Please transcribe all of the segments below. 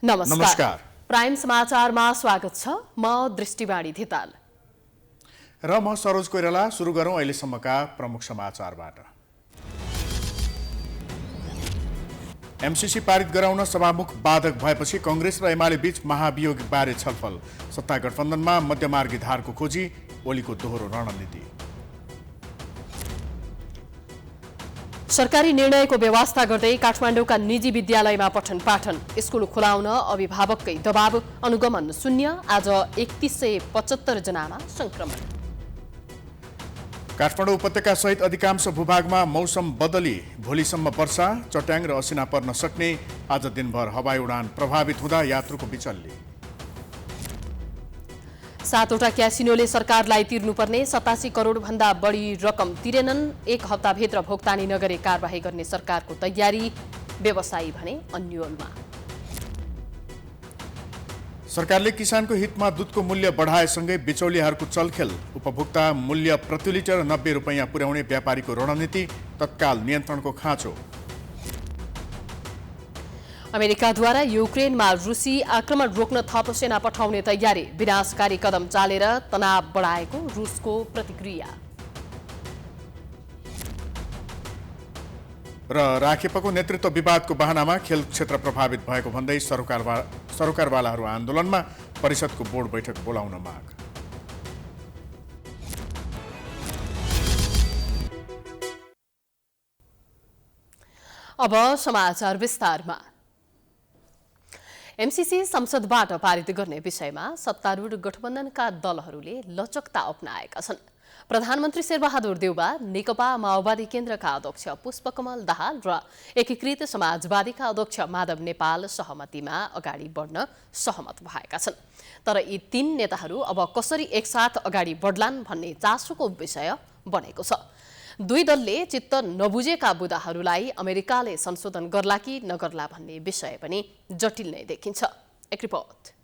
नमस्कार। प्राइम समाचारमा स्वागत छ। म दृष्टिवाणी धिताल र म सरोज कोइराला। सुरु गरौं अहिलेसम्मका प्रमुख समाचारबाट। एमसीसी पारित गराउन सभामुख बाधक भएपछि कांग्रेस र एमाले बीच महाभियोगबारे छलफल। सत्ता गठबन्धनमा मध्यमार्गी धारको खोजी, ओलीको दोहोरो रणनीति। सरकारी निर्णयको व्यवस्था गर्दै काठमाडौँका निजी विद्यालयमा पठन पाठन। स्कुल खुलाउन अभिभावककै दबाव, अनुगमन शून्य। आज 3175 जनामा संक्रमण। काठमाडौँ उपत्यका सहित अधिकांश भूभागमा मौसम बदली, भोलिसम्म वर्षा, चट्याङ र असिना पर्न सक्ने। आज दिनभर हवाई उडान प्रभावित हुँदा यात्रुको बिचल्ली। 7वटा क्यासिनोले सरकारलाई तिर्नुपर्ने 87 करोड भन्दा बढी रकम तिरेनन्। 1 हप्ताभित्र भुक्तानी नगरे कारबाही गर्ने सरकारको तयारी। व्यवसायी भने अन्यलमा। सरकारले किसानको हितमा दूधको मूल्य बढाएसँगै बिचौलियाहरूको चलखेल। उपभोक्ता मूल्य प्रति लिटर 90 रुपैयाँ पुर्याउने व्यापारीको रणनीति। तत्काल नियन्त्रणको खाँचो। अमेरिकाद्वारा युक्रेनमा रुसी आक्रमण रोक्न थप सेना पठाउने तयारी। विनाशकारी कदम चालेर तनाव बढाएको रुसको प्रतिक्रिया। र राखेपको नेतृत्व विवादको बहानामा खेल क्षेत्र प्रभावित भएको भन्दै सरोकारवालाहरू आन्दोलनमा। परिषदको बोर्ड बैठक बोलाउन माग। अब समाचार विस्तारमा। एमसीसी संसदबाट पारित गर्ने विषयमा सत्तारूढ गठबन्धनका दलहरूले लचकता अपनाएका छन्। प्रधानमन्त्री शेरबहादुर देउवा, नेकपा माओवादी केन्द्रका अध्यक्ष पुष्पकमल दाहाल र एकीकृत समाजवादीका अध्यक्ष माधव नेपाल सहमतिमा अगाडि बढ्न सहमत भएका छन्। तर यी 3 नेताहरू अब कसरी एकसाथ अगाडि बढ्लान् भन्ने चासोको विषय बनेको छ। 2 दलले चित्त नबुझेका बुदाहरूलाई अमेरिकाले संशोधन गर्ला कि नगर्ला भन्ने विषय पनि जटिल नै देखिन्छ। एक रिपोर्ट।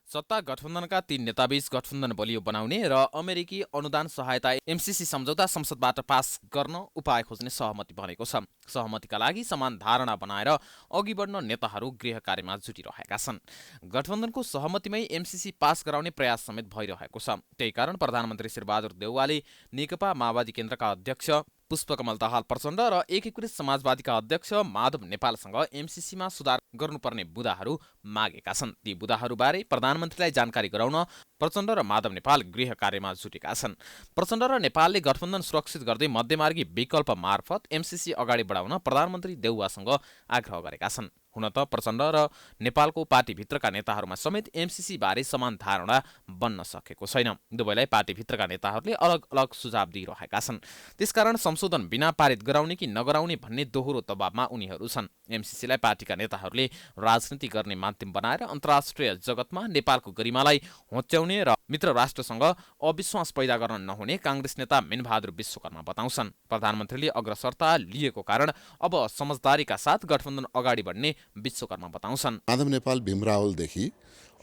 सत्ता गठबन्धनका 3 नेताबीच गठबन्धन बलियो बनाउने र अमेरिकी अनुदान सहायता एमसीसी सम्झौता संसदबाट पास गर्न उपाय खोज्ने सहमति बनेको छ। सहमतिका लागि समान धारणा बनाएर अघि बढ्न नेताहरू गृह कार्यमा जुटिरहेका छन्। गठबन्धनको सहमतिमै एमसीसी पास गराउने प्रयास समेत भइरहेको छ। त्यही कारण प्रधानमन्त्री शेरबहादुर देउवाले नेकपा माओवादी केन्द्रका अध्यक्ष पुष्पकमल दाहाल प्रचण्ड र एकीकृत समाजवादीका अध्यक्ष माधव नेपालसँग एमसीसीमा सुधार गर्नुपर्ने बुदाहरू मागेका छन्। ती बुदाहरूबारे प्रधानमन्त्रीलाई जानकारी गराउन प्रचण्ड र माधव नेपाल गृह कार्यमा जुटेका छन्। प्रचण्ड र नेपालले गठबन्धन सुरक्षित गर्दै मध्यमार्गी विकल्प मार्फत एमसीसी अगाडि बढाउन प्रधानमन्त्री देउवासँग आग्रह गरेका छन्। हुन त प्रचण्ड र नेपालको पार्टीभित्रका नेताहरूमा समेत एमसीसी बारे समान धारणा बन्न सकेको छैन। दुवैलाई पार्टीभित्रका नेताहरूले अलग अलग सुझाव दिइरहेका छन्। त्यसकारण संशोधन बिना पारित गराउने कि नगराउने भन्ने दोहोरो दबावमा उनीहरू छन्। एमसीसीलाई पार्टीका नेताहरूले राजनीति गर्ने माध्यम बनाएर अन्तर्राष्ट्रिय जगतमा नेपालको गरिमालाई होच्याउने र मित्र राष्ट्रसँग अविश्वास पैदा गर्न नहुने कांग्रेस नेता मेनबहादुर विश्वकर्मा बताउँछन्। प्रधानमन्त्रीले अग्रसरता लिएको कारण अब समझदारीका साथ गठबन्धन अगाडि बढ्ने विश्वकर्मा बताउँछन्। माधव नेपाल भीमरावलदेखि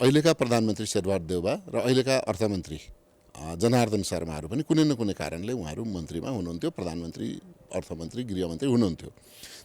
अहिलेका प्रधानमन्त्री शेरबहादुर देउवा र अहिलेका अर्थमन्त्री जनार्दन शर्माहरू पनि कुनै न कुनै कारणले उहाँहरू मन्त्रीमा हुनुहुन्थ्यो, प्रधानमन्त्री, अर्थमन्त्री, गृहमन्त्री हुनुहुन्थ्यो।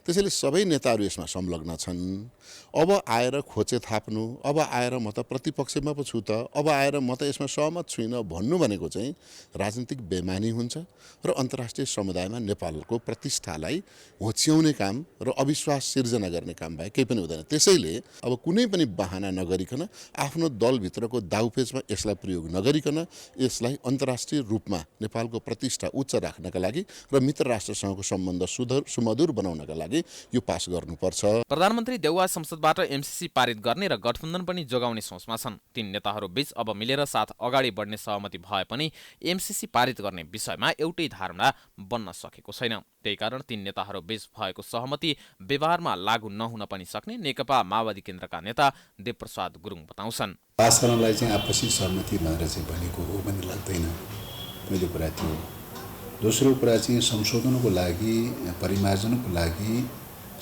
त्यसैले सबै नेताहरू यसमा संलग्न छन्। अब आएर खोचे थाप्नु, अब आएर म त प्रतिपक्षमा पो छु त, अब आएर म त यसमा सहमत छुइनँ भन्नु भनेको चाहिँ राजनीतिक बेमानी हुन्छ र अन्तर्राष्ट्रिय समुदायमा नेपालको प्रतिष्ठालाई होच्याउने काम र अविश्वास सिर्जना गर्ने काम भए केही पनि हुँदैन। त्यसैले अब कुनै पनि बहाना नगरिकन, आफ्नो दलभित्रको दाउपेचमा यसलाई प्रयोग नगरिकन, यसलाई अन्तर्राष्ट्रिय रूपमा नेपालको प्रतिष्ठा उच्च राख्नका लागि र मित्र राष्ट्रसँगको सम्बन्ध सुमधुर बनाउनका लागि यो पास गर्नुपर्छ। प्रधानमन्त्री देउवा संसदबाट एमसीसी पारित गर्ने र गठबन्धन पनि जोगाउने सोचमा छन्। 3 नेताहरू बीच अब मिलेर साथ अगाडि बढ्ने सहमति भए पनि एमसीसी पारित गर्ने विषयमा एउटै धारणा बन्न सकेको छैन। त्यही कारण 3 नेताहरू बीच भएको सहमति व्यवहारमा लागू नहुन पनि सक्ने नेकपा माओवादी केन्द्रका नेता देवप्रसाद गुरुङ बताउँछन्। पास गर्नलाई चाहिँ आपसी सहमति भनेर चाहिँ भनेको हो भन्ने लाग्दैन। पहिलो कुरा थियो। दोस्रो कुरा चाहिँ संशोधनको लागि, परिमार्जनको लागि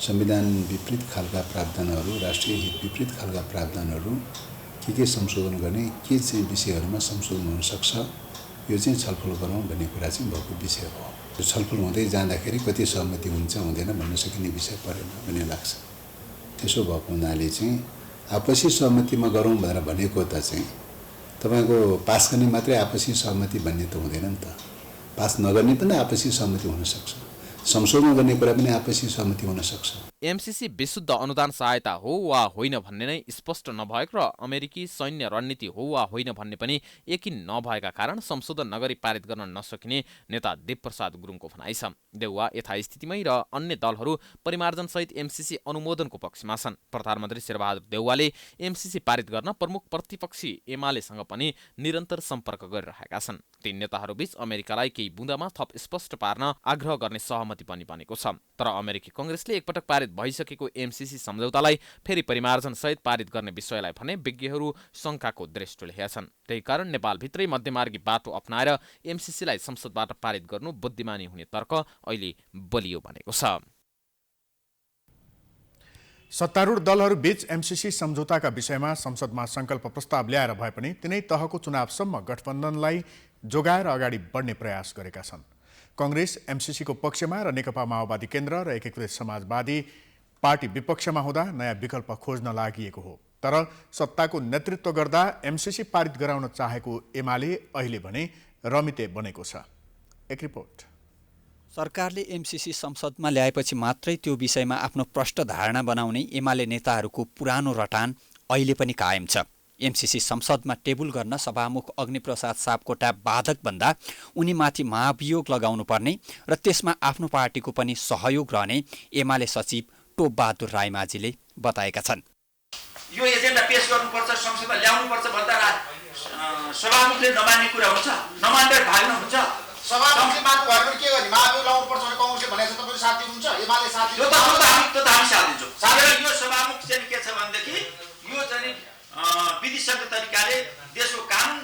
संविधान विपरीत खालका प्रावधानहरू, राष्ट्रिय हित विपरीत खालका प्रावधानहरू के संशोधन गर्ने, के चाहिँ विषयहरूमा संशोधन हुन सक्छ, यो चाहिँ छलफल गरौँ भन्ने कुरा चाहिँ भएको विषय हो। यो छलफल हुँदै जाँदाखेरि कति सहमति हुन्छ हुँदैन भन्न सकिने विषय परेन भन्ने लाग्छ। त्यसो भएको हुनाले चाहिँ आपसी सहमतिमा गरौँ भनेर भनेको त चाहिँ तपाईँको पास गर्ने मात्रै आपसी सहमति भन्ने त हुँदैन नि त। पास नगर्ने पनि आपसी सहमति हुनसक्छ, संशोधन गर्ने कुरा पनि आपसी सहमति हुनसक्छ। एमसीसी विशुद्ध अनुदान सहायता हो वा होइन भन्ने नै स्पष्ट नभएको र अमेरिकी सैन्य रणनीति हो वा होइन भन्ने पनि यकिन नभएका कारण संशोधन नगरी पारित गर्न नसकिने नेता देवप्रसाद गुरुङको भनाइ छ। देउवा यथास्थितिमै र अन्य दलहरू परिमार्जनसहित एमसीसी अनुमोदनको पक्षमा छन्। प्रधानमन्त्री शेरबहादुर देउवाले एमसीसी पारित गर्न प्रमुख प्रतिपक्षी एमालेसँग पनि निरन्तर सम्पर्क गरिरहेका छन्। ती नेताहरूबीच अमेरिकालाई केही बुँदामा थप स्पष्ट पार्न आग्रह गर्ने सहमति पनि बनेको छ। तर अमेरिकी कङ्ग्रेसले एकपटक पारित भइसकेको एमसीसी सम्झौतालाई फेरि परिमार्जनसहित पारित गर्ने विषयलाई भने विज्ञहरू शङ्काको दृष्टि लिएका छन्। त्यही कारण नेपालभित्रै मध्यमार्गी बाटो अपनाएर एमसीसीलाई संसदबाट पारित गर्नु बुद्धिमानी हुने तर्क अहिले बलियो बनेको छ। सत्तारूढ दलहरूबीच एमसीसी सम्झौताका विषयमा संसदमा संकल्प प्रस्ताव ल्याएर भए पनि तिनै तहको चुनावसम्म गठबन्धनलाई जोगाएर अगाडि बढ्ने प्रयास गरेका छन्। कांग्रेस एमसीसीको पक्षमा र नेकपा माओवादी केन्द्र र एकीकृत समाजवादी पार्टी विपक्षमा हुँदा नयाँ विकल्प खोज्न लागिएको हो। तर सत्ताको नेतृत्व गर्दा एमसीसी पारित गराउन चाहेको एमाले अहिले भने रमिते बनेको छ। एक रिपोर्ट। सरकारले एमसीसी संसदमा ल्याएपछि मात्रै त्यो विषयमा आफ्नो प्रष्ट धारणा बनाउने एमाले नेताहरूको पुरानो रटान अहिले पनि कायम छ। एमसीसी संसदमा टेबुल गर्न सभामुख अग्निप्रसाद सापकोटा बाधक भन्दा उनीमाथि महाभियोग लगाउनु पर्ने र त्यसमा आफ्नो पार्टीको पनि सहयोग रहने एमाले सचिव टोपबहादुर रायमाझीले बताएका छन्। यो एजेन्डा पेश गर्नुपर्छ, संसदमा ल्याउनुपर्छ भन्दा सभामुखले नमान्ने कुरा हुन्छ, नमान्दै भाग्न हुन्छ। सभामुखले मान्नु भयो भने के गर्ने? महाभियोग लगाउनुपर्छ भने कांग्रेसले भनेको छ, तपाईले साथ दिनुहुन्छ, एमाले साथ दिन्छ। त्यो त हामी साथ दिन्छौँ। साथै यो सभामुख चाहिँ के छ भनेदेखि यो चाहिँ विधिसङ्गत तरिकाले देशको कानुन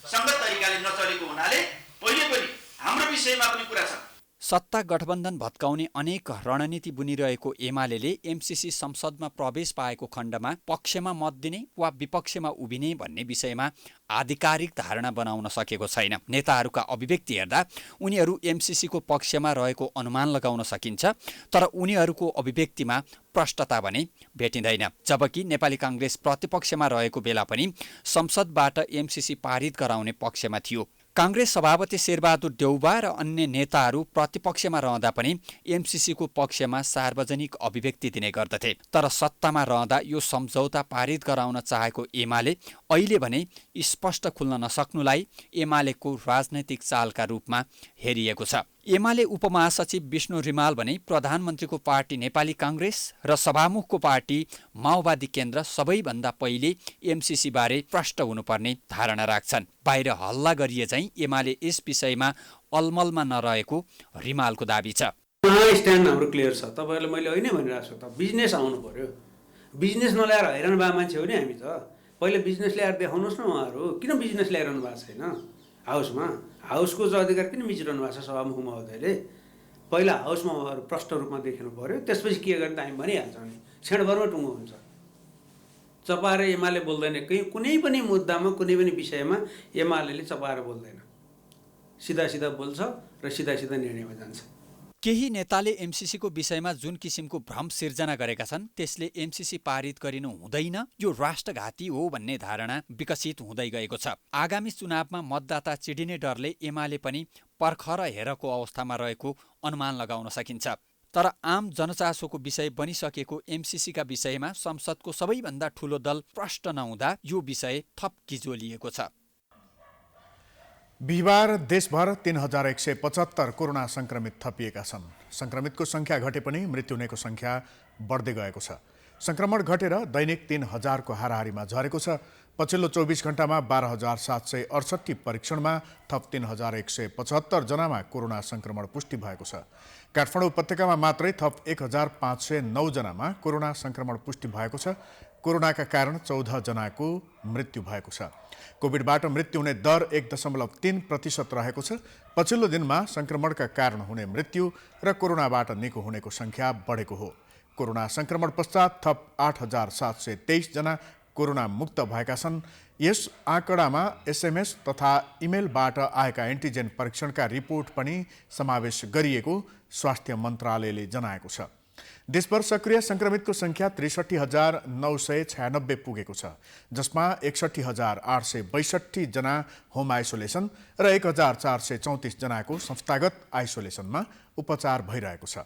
सङ्गत तरिकाले नचलेको हुनाले पहिले पनि हाम्रो विषयमा पनि कुरा छ। सत्ता गठबन्धन भत्काउने अनेक रणनीति बुनिरहेको एमालेले एमसीसी संसदमा प्रवेश पाएको खण्डमा पक्षमा मत दिने वा विपक्षमा उभिने भन्ने विषयमा आधिकारिक धारणा बनाउन सकेको छैन। नेताहरूका अभिव्यक्ति हेर्दा उनीहरू एमसीसीको पक्षमा रहेको अनुमान लगाउन सकिन्छ, तर उनीहरूको अभिव्यक्तिमा प्रष्टता भने भेटिँदैन। जबकि नेपाली कांग्रेस प्रतिपक्षमा रहेको बेला पनि संसदबाट एमसीसी पारित गराउने पक्षमा थियो। कांग्रेस सभापति शेरबहादुर देउवा र अन्य नेताहरू प्रतिपक्षमा रहँदा पनि एमसीसीको पक्षमा सार्वजनिक अभिव्यक्ति दिने गर्दथे। तर सत्तामा रहँदा यो सम्झौता पारित गराउन चाहेको एमाले अहिले भने स्पष्ट खुल्न नसक्नुलाई एमालेको राजनैतिक चालका रूपमा हेरिएको छ। एमाले उपमहासचिव विष्णु रिमाल भने प्रधानमन्त्रीको पार्टी नेपाली कांग्रेस र सभामुखको पार्टी माओवादी केन्द्र सबैभन्दा पहिले एमसीसी बारे प्रष्ट हुनुपर्ने धारणा राख्छन्। बाहिर हल्ला गरिए चाहिँ एमाले यस विषयमा अलमलमा नरहेको रिमालको दाबी छ। स्ट्यान्ड हाम्रो क्लियर छ। तपाईहरुले मैले होइन भनिरहेको छु त, बिजनेस आउनु पर्यो। बिजनेस नल्याएर हैरान भए मान्छे हो नि हामी त। पहिले बिजनेस ल्याएर देखाउनुहोस् न। उहाँहरू किन बिजनेस ल्याइरहनु भएको छैन हाउसमा? हाउसको अधिकार किन मिचिरहनु भएको छ सभामुख महोदयले? पहिला हाउसमा उहाँहरू प्रष्ट रूपमा देखिनु पर्यो, त्यसपछि के गर्ने त हामी भनिहाल्छौँ नि। छेडभरमा टुङ्गो हुन्छ। चपाएर एमाले बोल्दैन। कुनै पनि मुद्दामा कुनै पनि विषयमा एमाले चपाएर बोल्दैन। सिधा सिधा बोल्छ र सिधा सिधा निर्णयमा जान्छ। केही नेताले एमसीसीको विषयमा जुन किसिमको भ्रम सिर्जना गरेका छन् त्यसले एमसीसी पारित गरिनु हुँदैन, यो राष्ट्रघाती हो भन्ने धारणा विकसित हुँदै गएको छ। आगामी चुनावमा मतदाता चिडिने डरले एमाले पनि पर्ख र हेरको अवस्थामा रहेको अनुमान लगाउन सकिन्छ। तर आम जनचासोको विषय बनिसकेको एमसीसीका विषयमा संसदको सबैभन्दा ठूलो दल प्रष्ट नहुँदा यो विषय थप किजोलिएको छ। बिहिबार देशभर 3175 कोरोना संक्रमित थपिएका छन्। संक्रमितको संख्या घटे पनि मृत्यु हुनेको संख्या बढ्दै गएको छ। संक्रमण घटेर दैनिक 3000 को हाराहारीमा झरेको छ। पछिल्लो 24 घण्टामा 12768 परीक्षणमा थप 3175 जनामा कोरोना संक्रमण पुष्टि भएको छ। काठमाडौँ उपत्यकामा मात्रै थप 1509 जनामा कोरोना संक्रमण पुष्टि भएको छ। कोरोनाका कारण 14 जनाको मृत्यु भएको छ। कोभिडबाट मृत्यु हुने दर 1.3% रहेको छ। पछिल्लो दिनमा संक्रमणका कारण हुने मृत्यु र कोरोनाबाट निको हुनेको संख्या बढेको हो। कोरोना संक्रमण पश्चात थप 8723 जना कोरोना मुक्त भएका छन्। यस आँकडामा एसएमएस तथा इमेलबाट आएका एन्टिजेन परीक्षणका रिपोर्ट पनि समावेश गरिएको स्वास्थ्य मन्त्रालयले जनाएको छ। देशभर सक्रिय संक्रमितको संख्या 63,996 पुगेको छ, जसमा 61,862 जना होम आइसोलेसन र 1,434 जनाको संस्थागत आइसोलेसनमा उपचार भइरहेको छ।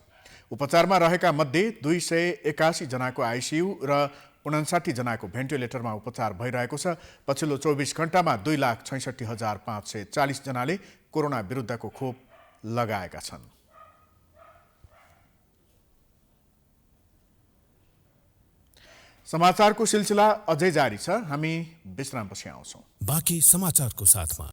उपचारमा रहेका मध्ये 281 जनाको आइसियु र 59 जनाको भेन्टिलेटरमा उपचार भइरहेको छ। पछिल्लो 24 घण्टामा 2,66,540 जनाले कोरोना विरुद्धको खोप लगाएका छन्। समाचारको सिलसिला अझै जारी छ। हामी विश्रामपछि आउँछौँ। बाँकी समाचारको साथमा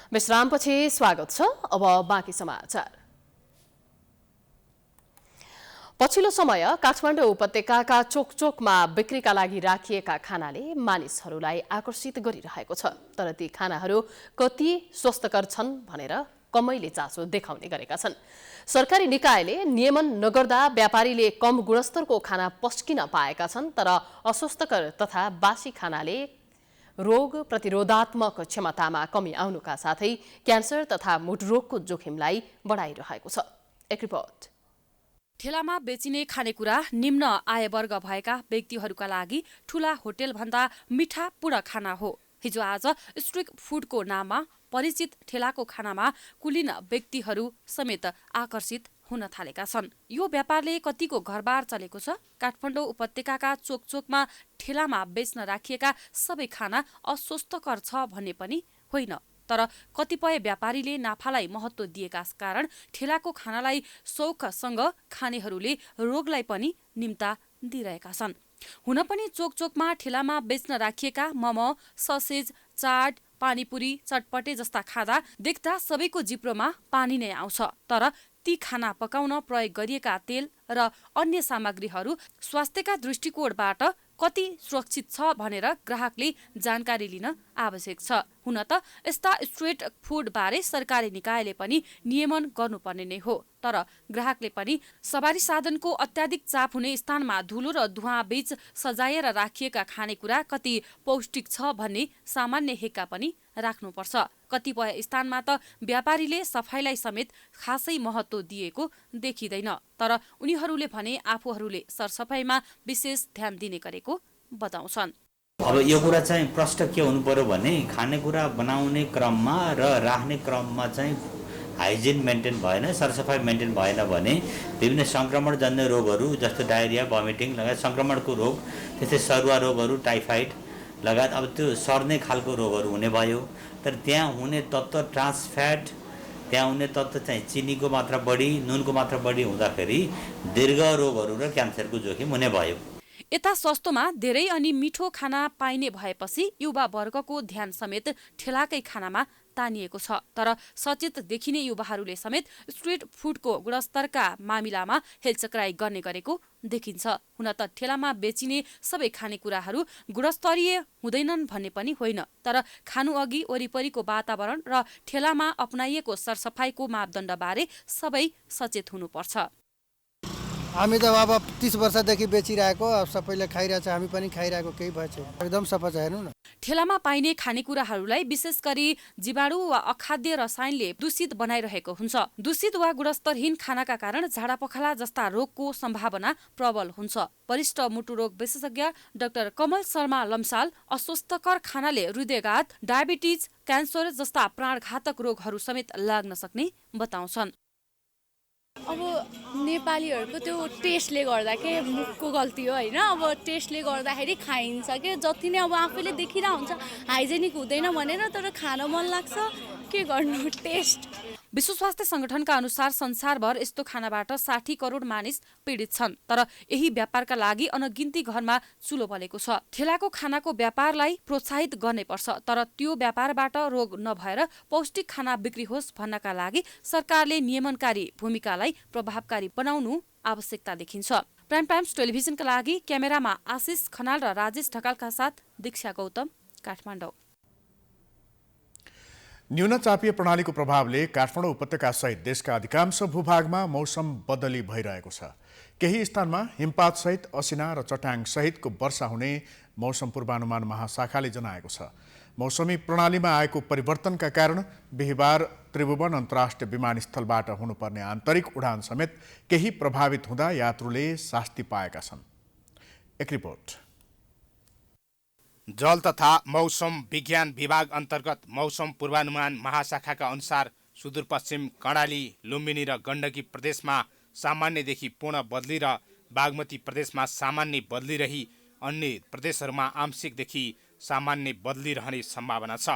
विश्रामपछि स्वागत छ। अब बाँकी समाचार। पछिल्लो समय काठमाडौँ उपत्यकाका चोकचोकमा बिक्रीका लागि राखिएका खानाले मानिसहरूलाई आकर्षित गरिरहेको छ। तर ती खानाहरू कति स्वस्थकर छन् भनेर कमैले चासो देखाउने गरेका छन्। सरकारी निकायले नियमन नगर्दा व्यापारीले कम गुणस्तरको खाना पस्किन पाएका छन्। तर अस्वस्थकर तथा बासी खानाले रोग प्रतिरोधात्मक क्षमतामा कमी आउनुका साथै क्यान्सर तथा मुटुरोगको जोखिमलाई बढाइरहेको छ। एक रिपोर्ट। ठेलामा बेचिने खानेकुरा निम्न आयवर्ग भएका व्यक्तिहरूका लागि ठूला होटेलभन्दा मिठा पूर्ण खाना हो। हिजो आज स्ट्रिट फुडको नाममा परिचित ठेलाको खानामा कुलीन व्यक्तिहरू समेत आकर्षित हुन थालेका छन्। यो व्यापारले कतिको घरबार चलेको छ। काठमाडौँ उपत्यकाका चोकचोकमा ठेलामा बेच्न राखिएका सबै खाना अस्वस्थकर छ भन्ने पनि होइन। तर कतिपय व्यापारीले नाफालाई महत्त्व दिएका कारण ठेलाको खानालाई शौखसँग खानेहरूले रोगलाई पनि निम्ता दिइरहेका छन्। हुन पनि चोकचोकमा ठेलामा बेच्न राखिएका मोमो, ससेज, चाट, पानीपुरी, चटपटे जस्ता खाँदा देख्दा सबैको जिब्रोमा पानी नै आउँछ। तर ती खाना पकाउन प्रयोग गरिएका तेल र अन्य सामग्रीहरू स्वास्थ्यका दृष्टिकोणबाट कति सुरक्षित छ भनेर ग्राहकले जानकारी लिन आवश्यक छ। हुन त यस्ता स्ट्रिट फुड बारे सरकारी निकायले पनि नियमन गर्नुपर्ने नै हो। तर ग्राहकले पनि सवारी साधनको अत्याधिक चाप हुने स्थानमा धुलो र धुवाँ बीच सजाएर राखिएका खानेकुरा कति पौष्टिक छ भन्ने सामान्य हेक्का पनि राख्नुपर्छ। कतिपय स्थानमा त व्यापारीले सफाइलाई समेत खासै महत्त्व दिएको देखिँदैन। तर उनीहरूले भने आफूहरूले सरसफाइमा विशेष ध्यान दिने गरेको बताउँछन्। अब यो कुरा चाहिँ प्रष्ट के हुनु पर्यो भने खानेकुरा बनाउने क्रममा र राख्ने क्रममा चाहिँ हाइजिन मेन्टेन भएन, सरसफाइ मेन्टेन भएन भने विभिन्न सङ्क्रमणजन्य रोगहरू जस्तो डायरिया, भमिटिङ लगायत सङ्क्रमणको रोग, त्यस्तै सरुवा रोगहरू, टाइफाइड लगायत अब त्यो सर्ने खालको रोगहरू हुने भयो। तर त्यहाँ हुने तत्त्व ट्रान्स फ्याट, त्यहाँ हुने तत्त्व चाहिँ चिनीको मात्रा बढी, नुनको मात्रा बढी हुँदाखेरि दीर्घ रोगहरू र क्यान्सरको जोखिम हुने भयो। यता सस्तोमा धेरै अनि मिठो खाना पाइने भएपछि युवा वर्गको ध्यान समेत ठेलाकै खानामा तानिएको छ। तर सचेत देखिने युवाहरूले समेत स्ट्रिट फुडको गुणस्तरका मामिलामा हेलचक्राइ गर्ने गरेको देखिन्छ। हुन त ठेलामा बेचिने सबै खानेकुराहरू गुणस्तरीय हुँदैनन् भन्ने पनि होइन। तर खानु अघि वरिपरिको वातावरण र ठेलामा अपनाइएको सरसफाइको मापदण्डबारे सबै सचेत हुनुपर्छ। हामी त अब 30 वर्षदेखि बेचिरहेको, अब सबैले खाइरहेछ, हामी पनि खाइरहेको, केही भएछ। एकदम सफा छ, हेर्नु न। ठेलामा पाइने खानेकुराहरूलाई विशेष गरी जीवाणु वा अखाद्य रसायनले दूषित बनाइरहेको हुन्छ। दूषित वा गुणस्तरहीन खानाका कारण झाडापखाला जस्ता रोगको सम्भावना प्रबल हुन्छ। वरिष्ठ मुटुरोग विशेषज्ञ डाक्टर कमल शर्मा लम्साल अस्वस्थकर खानाले हृदयघात, डायबिटिज, क्यान्सर जस्ता प्राणघातक रोगहरू समेत लाग्न सक्ने बताउँछन्। अब नेपालीहरूको त्यो टेस्टले गर्दा के मुखको गल्ती हो होइन। अब टेस्टले गर्दाखेरि खाइन्छ के, जति नै अब आफैले देखिरहेको हुन्छ हाइजेनिक हुँदैन भनेर, तर खान मन लाग्छ, के गर्नु, टेस्ट। विश्व स्वास्थ्य संगठनका अनुसार संसारभर यस्तो खानाबाट 60 करोड मानिस पीडित छन्। तर यही व्यापारका लागि अनगिन्ती घरमा चुलो बलेको छ। ठेलाको खानाको व्यापारलाई प्रोत्साहित गर्नुपर्छ। तर त्यो व्यापारबाट रोग नभएर पौष्टिक खाना बिक्री होस् भन्नका लागि सरकारले नियमनकारी भूमिकालाई प्रभावकारी बनाउनु आवश्यकता देखिन्छ। प्राइम टाइम्स टेलिभिजनका लागि क्यामेरामा आशिष खनाल र राजेश ढकालका साथ दीक्षा गौतम, काठमाडौँ। न्यून चापीय प्रणालीको प्रभावले काठमाडौँ उपत्यका सहित देशका अधिकांश भूभागमा मौसम बदली भइरहेको छ। केही स्थानमा हिमपात सहित असिना र चट्याङ सहितको वर्षा हुने मौसम पूर्वानुमान महाशाखाले जनाएको छ। मौसमी प्रणालीमा आएको परिवर्तनका कारण बिहिबार त्रिभुवन अन्तर्राष्ट्रिय विमानस्थलबाट हुनुपर्ने आन्तरिक उडान समेत केही प्रभावित हुँदा यात्रुले शास्ति पाएका छन्। एक रिपोर्ट। जल तथा मौसम विज्ञान विभाग अन्तर्गत मौसम पूर्वानुमान महाशाखाका अनुसार सुदूरपश्चिम कर्णाली, लुम्बिनी र गण्डकी प्रदेशमा सामान्यदेखि पूर्ण बदली र बागमती प्रदेशमा सामान्य बदली रही अन्य प्रदेशहरूमा आंशिकदेखि सामान्य बदली रहने सम्भावना छ।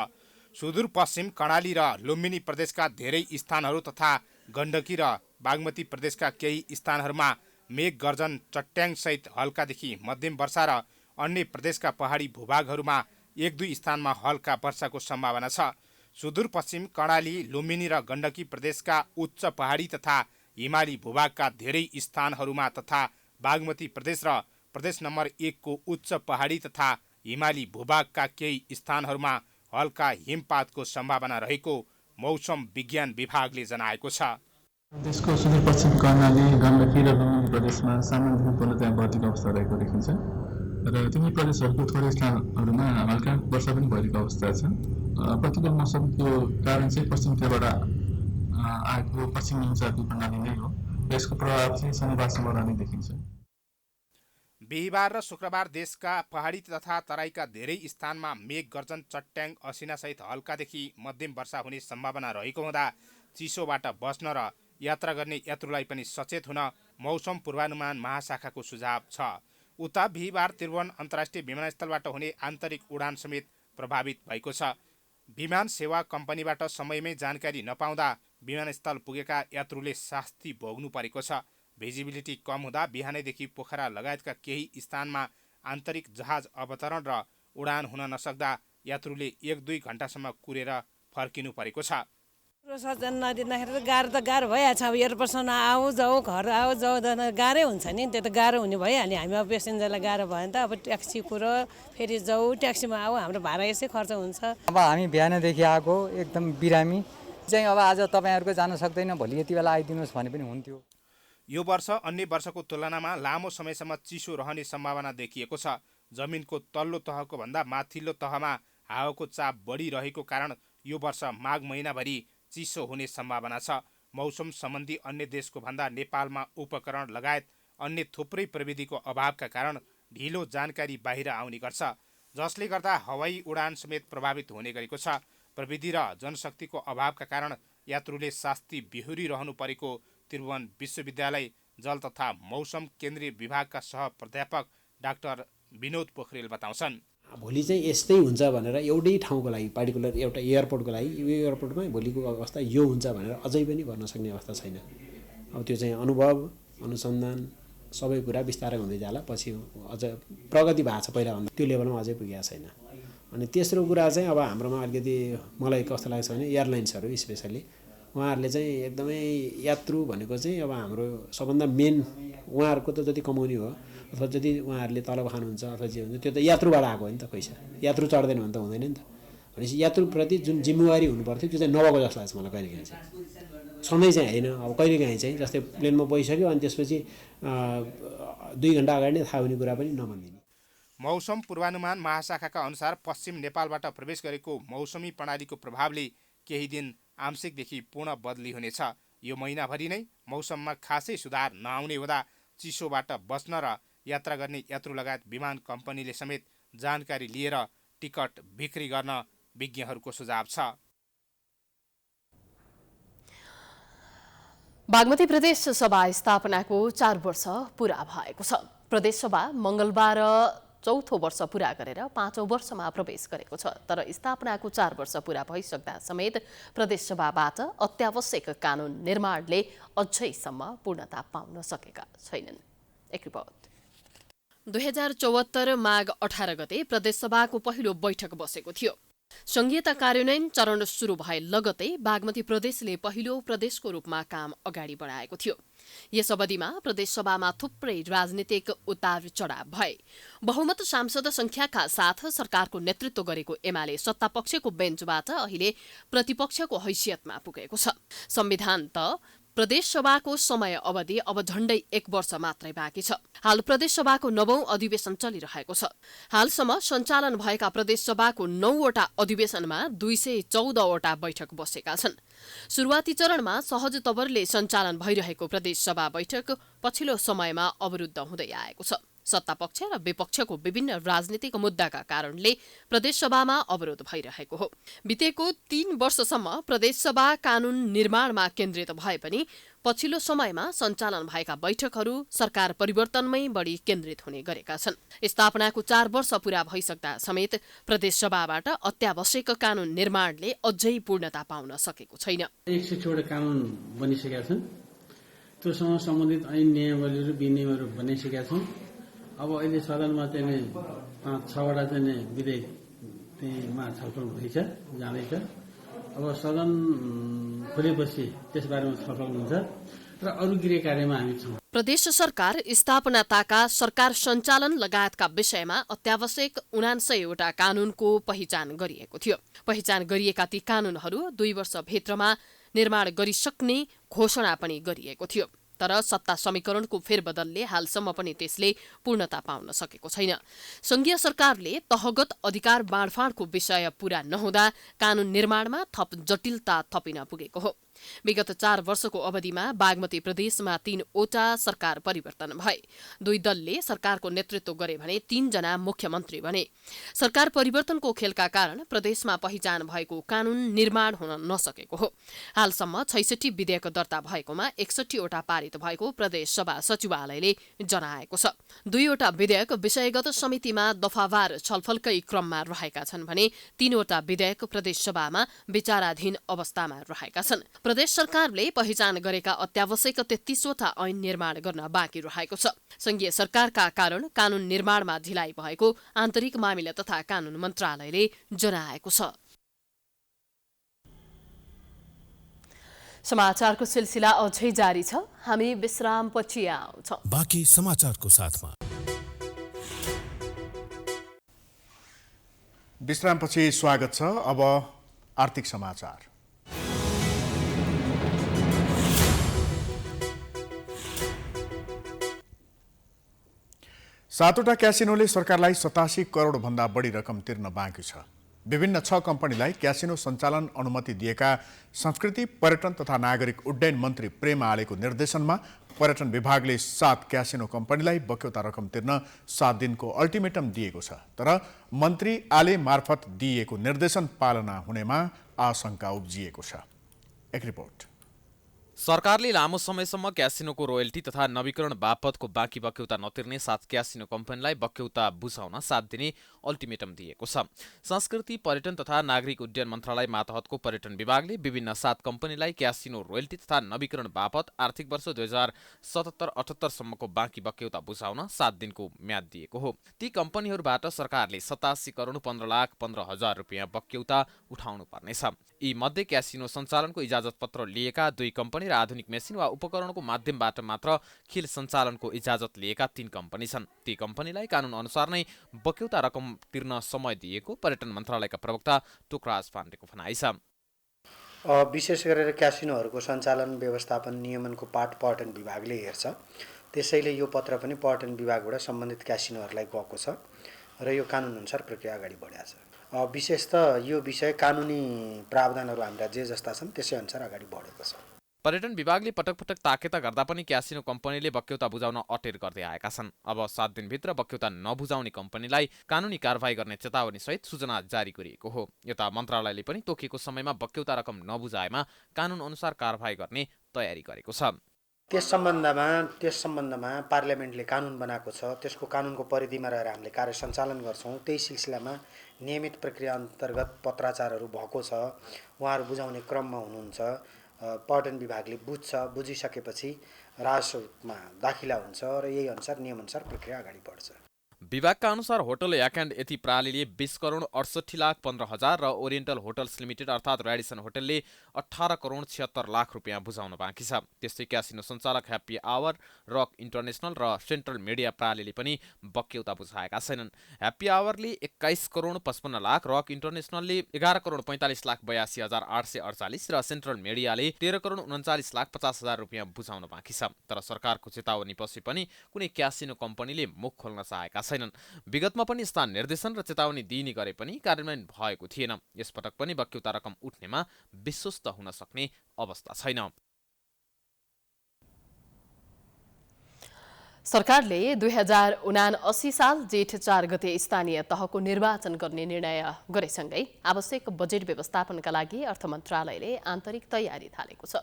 सुदूरपश्चिम कर्णाली र लुम्बिनी प्रदेशका धेरै स्थानहरू तथा गण्डकी र बागमती प्रदेशका केही स्थानहरूमा मेघ गर्जन चट्याङसहित हल्कादेखि मध्यम वर्षा र अन्य प्रदेशका पहाडी भूभागहरूमा 1-2 स्थानमा हल्का वर्षाको सम्भावना छ। सुदूरपश्चिम कर्णाली, लुम्बिनी र गण्डकी प्रदेशका उच्च पहाडी तथा हिमाली भूभागका धेरै स्थानहरूमा तथा बागमती प्रदेश र प्रदेश नम्बर 1 को उच्च पहाडी तथा हिमाली भूभागका केही स्थानहरूमा हल्का हिमपातको सम्भावना रहेको मौसम विज्ञान विभागले जनाएको छ। देशको सुदूरपश्चिम कर्णाली, गण्डकी र लुम्बिनी प्रदेशमा सामान्यदेखि पूर्ण त्यहाँ बढेको अवस्था रहेको देखिन्छ र तिनी प्रदेशहरूको थोरै स्थानहरूमा हल्का वर्षा पनि भइरहेको अवस्था छ। प्रतिकूल मौसमको कारण चाहिँ पश्चिमतिरबाट आएको पश्चिमी हिमचापी प्रणाली नै हो। यसको प्रभाव चाहिँ शनिबारसम्म रहने देखिन्छ। बिहिबार र शुक्रबार देशका पहाडी तथा तराईका धेरै स्थानमा मेघ गर्जन चट्याङ असिनासहित हल्कादेखि मध्यम वर्षा हुने सम्भावना रहेको हुँदा चिसोबाट बस्न र यात्रा गर्ने यात्रुलाई पनि सचेत हुन मौसम पूर्वानुमान महाशाखाको सुझाव छ। उता बिहिबार त्रिभुवन अन्तर्राष्ट्रिय विमानस्थलबाट हुने आन्तरिक उडान समेत प्रभावित भएको छ। विमान सेवा कम्पनीबाट समयमै जानकारी नपाउँदा विमानस्थल पुगेका यात्रुले शास्ति भोग्नु परेको छ। भिजिबिलिटी कम हुँदा बिहानैदेखि पोखरा लगायतका केही स्थानमा आन्तरिक जहाज अवतरण र उडान हुन नसक्दा यात्रुले 1-2 घण्टासम्म कुरेर फर्किनु परेको छ। सचेत नदिँदाखेरि गाह्रो भइहाल्छ। अब एयरपोर्टसम्म आऊ जाऊ, घर आऊ जाऊ गाह्रै हुन्छ नि। त्यो त गाह्रो हुने भइहाल्यो। हामी अब पेसेन्जरलाई गाह्रो भयो भने त अब ट्याक्सी कुरो फेरि जाऊ, ट्याक्सीमा आऊ, हाम्रो भाडा यसै खर्च हुन्छ। अब हामी बिहानदेखि आएको एकदम बिरामी चाहिँ अब आज तपाईँहरूको जान सक्दैन, भोलि यति बेला आइदिनुहोस् भने पनि हुन्थ्यो। यो वर्ष अन्य वर्षको तुलनामा लामो समयसम्म चिसो रहने सम्भावना देखिएको छ। जमिनको तल्लो तहको भन्दा माथिल्लो तहमा हावाको चाप बढिरहेको कारण यो वर्ष माघ महिनाभरि चिसो हुने सम्भावना छ। मौसम सम्बन्धी अन्य देशको भन्दा नेपालमा उपकरण लगायत अन्य थुप्रै प्रविधिको अभावका कारण ढिलो जानकारी बाहिर आउने गर्छ, जसले गर्दा हवाई उडान समेत प्रभावित हुने गरेको छ। प्रविधि र जनशक्तिको अभावका कारण यात्रुले शास्ति बिहोरी रहनु परेको त्रिभुवन विश्वविद्यालय जल तथा मौसम केन्द्रीय विभागका सह प्राध्यापक डाक्टर विनोद पोखरेल बताउँछन्। भोलि चाहिँ यस्तै हुन्छ भनेर एउटै ठाउँको लागि पार्टिकुलर एउटा एयरपोर्टको लागि यो एयरपोर्टमै भोलिको अवस्था यो हुन्छ भनेर अझै पनि भन्न सक्ने अवस्था छैन। अब त्यो चाहिँ अनुभव, अनुसन्धान सबै कुरा बिस्तारै हुँदै जाला। पछि अझ प्रगति भएको छ पहिलाभन्दा, त्यो लेभलमा अझै पुगेको छैन। अनि तेस्रो कुरा चाहिँ अब हाम्रोमा अलिकति मलाई कस्तो लाग्छ भने एयरलाइन्सहरू स्पेसली उहाँहरूले चाहिँ एकदमै यात्रु भनेको चाहिँ अब हाम्रो सबभन्दा मेन उहाँहरूको त जति कमाउने हो अथवा जति उहाँहरूले तलब खानुहुन्छ अथवा जे हुन्छ त्यो त यात्रुबाट आएको हो नि त पैसा। यात्रु चढ्दैन भने त हुँदैन नि त। भनेपछि यात्रुप्रति जुन जिम्मेवारी हुनुपर्थ्यो त्यो चाहिँ नभएको जस्तो लाग्छ मलाई कहिलेकाहीँ चाहिँ। सधैँ चाहिँ होइन, अब कहिलेकाहीँ चाहिँ जस्तै प्लेनमा गइसक्यो अनि त्यसपछि 2 घण्टा अगाडि नै थाहा हुने कुरा पनि नभनिदिने। मौसम पूर्वानुमान महाशाखाका अनुसार पश्चिम नेपालबाट प्रवेश गरेको मौसमी प्रणालीको प्रभावले केही दिन आंशिकदेखि पूर्ण बदली हुनेछ। यो महिनाभरि नै मौसममा खासै सुधार नआउने हुँदा चिसोबाट बच्न र यात्रा गर्ने यात्रु लगायत विमान कम्पनीले समेत जानकारी लिएर टिकट बिक्री गर्न विज्ञहरूको सुझाव छ। बागमती प्रदेश सभा स्थापनाको 4 वर्ष पूरा भएको छ। प्रदेश सभा मंगलबार 4थो वर्ष पूरा गरेर 5औं वर्षमा प्रवेश गरेको छ। तर स्थापनाको 4 वर्ष पूरा भइसक्दा समेत प्रदेश सभाबाट अत्यावश्यक कानून निर्माणले अझैसम्म पूर्णता पाउन सकेका छैनन्। एक रिपोर्ट। 2074 माघ 18 गते प्रदेश सभाको पहिलो बैठक बसेको थियो। संघीयता कार्यान्वयन चरण सुरु भए लगतै बागमती प्रदेशले पहिलो प्रदेशको रूपमा काम अगाडि बढाएको थियो। यस अवधिमा प्रदेश सभामा थुप्रै राजनीतिक उतार चढाव भए। बहुमत सांसद संख्याका साथ सरकारको नेतृत्व गरेको एमाले सत्तापक्षको बेन्चबाट अहिले प्रतिपक्षको हैसियतमा पुगेको छ। संविधान त प्रदेशसभाको समय अवधि अब झण्डै 1 वर्ष मात्रै बाँकी छ। हाल प्रदेशसभाको 9औं अधिवेशन चलिरहेको छ। हालसम्म सञ्चालन भएका प्रदेशसभाको 9वटा अधिवेशनमा 214वटा बैठक बसेका छन्। सुरुवाती चरणमा सहज तवरले सञ्चालन भइरहेको प्रदेशसभा बैठक पछिल्लो समयमा अवरुद्ध हुँदै आएको छ। सत्तापक्ष र विपक्षको विभिन्न राजनीतिक मुद्दाका कारणले प्रदेशसभामा अवरोध भइरहेको हो। बितेको 3 वर्षसम्म प्रदेशसभा कानून निर्माणमा केन्द्रित भए पनि पछिल्लो समयमा सञ्चालन भएका बैठकहरू सरकार परिवर्तनमै बढी केन्द्रित हुने गरेका छन्। स्थापनाको 4 वर्ष पूरा भइसक्दा समेत प्रदेशसभाबाट अत्यावश्यक कानून निर्माणले अझै पूर्णता पाउन सकेको छैन। 106 कानून बनिसकेका छन्। त्योसँग सम्बन्धित ऐन नियमावलीहरू विनियमहरू बनाइसकेका छौँ। अब अहिले सदनमा चाहिँ 5-6वटा चाहिँ विधेयक त्यहीमा छलफल हुँदैछ, जाँदैछ। अब सदन खुलेपछि त्यसबारेमा छलफल हुन्छ र अरू गृह कार्यमा हामी छौँ। प्रदेश सरकार स्थापनाताका सरकार सञ्चालन लगायतका विषयमा अत्यावश्यक 79वटा कानूनको पहिचान गरिएको थियो। पहिचान गरिएका ती कानूनहरू 2 वर्षभित्रमा निर्माण गरिसक्ने घोषणा पनि गरिएको थियो। तर सत्ता समीकरणको फेरबदलले हालसम्म पनि त्यसले पूर्णता पाउन सकेको छैन। संघीय सरकारले तहगत अधिकार बाँडफाँडको विषय पूरा नहुँदा कानून निर्माणमा थप जटिलता थपिन पुगेको हो। विगत 4 वर्षको अवधिमा बागमती प्रदेशमा 3वटा सरकार परिवर्तन भए। 2 दलले सरकारको नेतृत्व गरे भने 3 जना मुख्यमन्त्री बने। सरकार परिवर्तनको खेलका कारण प्रदेशमा पहिचान भएको कानून निर्माण हुन नसकेको हो। हालसम्म 66 विधेयक दर्ता भएकोमा 61वटा पारित भएको प्रदेश सभा सचिवालयले जनाएको छ। 2वटा विधेयक विषयगत समितिमा दफावार छलफलकै क्रममा रहेका छन् भने 3वटा विधेयक प्रदेश सभामा विचाराधीन अवस्थामा रहेका छन्। प्रदेश सरकारले पहिचान गरेका अत्यावश्यक 33वटा ऐन निर्माण गर्न बाँकी रहेको छ। संघीय सरकारका कारण कानून निर्माणमा ढिलाइ भएको आन्तरिक मामिला तथा कानून मन्त्रालयले जनाएको छ। समाचारको सिलसिला अझै जारी छ। हामी विश्रामपछि आउँछौँ। बाँकी समाचारको साथमा विश्रामपछि स्वागत छ। अब आर्थिक समाचार। सातवटा क्यासिनोले सरकारलाई 87 करोडभन्दा बढी रकम तिर्न बाँकी छ। विभिन्न 6 कम्पनीलाई क्यासिनो सञ्चालन अनुमति दिएका संस्कृति, पर्यटन तथा नागरिक उड्डयन मन्त्री प्रेम आलेको निर्देशनमा पर्यटन विभागले 7 क्यासिनो कम्पनीलाई बक्यौता रकम तिर्न 7 दिनको अल्टिमेटम दिएको छ। तर मन्त्री आले मार्फत दिइएको निर्देशन पालना हुनेमा आशंका उब्जिएको छ। एक रिपोर्ट। सरकारले लामो समयसम्म क्यासिनोको रोयल्टी तथा नवीकरण बापतको बाँकी बक्यौता नतिर्ने 7 क्यासिनो कम्पनीलाई बक्यौता बुझाउन 7 दिने अल्टिमेटम दिएको छ। संस्कृति, पर्यटन तथा नागरिक उड्डयन मन्त्रालय मातहतको पर्यटन विभागले विभिन्न 7 कम्पनीलाई क्यासिनो रोयल्टी तथा नवीकरण बापत आर्थिक वर्ष 2077-78 सम्मको बाँकी बक्यौता बुझाउन 7 दिनको म्याद दिएको हो। ती कम्पनीहरूबाट सरकारले 87 करोड 15,15,000 रुपियाँ बक्यौता उठाउनु पर्नेछ। यी मध्ये क्यासिनो सञ्चालनको इजाजत पत्र लिएका 2 कम्पनी र आधुनिक मेसिन वा उपकरणको माध्यमबाट मात्र खेल सञ्चालनको इजाजत लिएका 3 कम्पनी छन्। ती कम्पनीलाई कानून अनुसार नै बक्यौता रकम तिर्न समय दिएको पर्यटन मन्त्रालयका प्रवक्ता टोकराज पाण्डेको भनाइ छ। विशेष गरेर क्यासिनोहरूको सञ्चालन व्यवस्थापन नियमनको पाठ पर्यटन विभागले हेर्छ। त्यसैले यो पत्र पनि पर्यटन विभागबाट सम्बन्धित क्यासिनोहरूलाई गएको छ र यो कानुन अनुसार प्रक्रिया अगाडि बढाएको छ। विशेष त यो विषय कानुनी प्रावधानहरू हाम्रा जे जस्ता छन् त्यसै अनुसार अगाडि बढेको छ। पर्यटन विभागले पटक पटक ताकेता गर्दा पनि क्यासिनो कम्पनीले बक्यौता बुझाउन अटेर गर्दै आएका छन्। अब 7 दिनभित्र बक्यौता नबुझाउने कम्पनीलाई कानुनी कारवाही गर्ने चेतावनी सहित सूचना जारी गरिएको हो। यता मन्त्रालयले पनि तोकिएको समयमा बक्यौता रकम नबुझाएमा कानुन अनुसार कारवाही गर्ने तयारी गरेको छ। त्यस सम्बन्धमा पार्लियामेन्टले कानुन बनाएको छ। त्यसको कानुनको परिधिमा रहेर हामीले कार्य सञ्चालन गर्छौँ। त्यही सिलसिलामा नियमित प्रक्रिया अन्तर्गत पत्राचारहरू भएको छ। उहाँहरू बुझाउने क्रममा हुनुहुन्छ। पर्यटन विभागले बुझिसकेपछि राजस्वमा दाखिला हुन्छ र यही अनुसार नियमअनुसार प्रक्रिया अगाडि बढ्छ। विभागका अनुसार होटल याक एन्ड यति प्रणालीले 20,68,15,000 र ओरिएन्टल होटल्स लिमिटेड अर्थात् रेडिसन होटलले 18,76,00,000 रुपियाँ बुझाउन बाँकी छ। त्यस्तै क्यासिनो सञ्चालक ह्याप्पी आवर, रक इन्टरनेसनल र सेन्ट्रल मिडिया प्रणालीले पनि बक्यौता बुझाएका छैनन्। ह्याप्पी आवरले 21,55,00,000, रक इन्टरनेसनलले 11,45,82,848 र सेन्ट्रल मिडियाले 13,39,50,000 रुपियाँ बुझाउन बाँकी छ। तर सरकारको चेतावनीपछि पनि कुनै क्यासिनो कम्पनीले मुख खोल्न चाहेका छैनन्। विगतमा पनि यस्ता निर्देशन र चेतावनी दिइने गरे पनि कार्यान्वयन भएको थिएन। यसपटक पनि बक्यौता रकम उठ्नेमा विश्वस्त हुन सक्ने अवस्था छैन। सरकारले 2079 साल जेठ 4 गते स्थानीय तहको निर्वाचन गर्ने निर्णय गरेसँगै आवश्यक बजेट व्यवस्थापनका लागि अर्थ मन्त्रालयले आन्तरिक तयारी थालेको छ।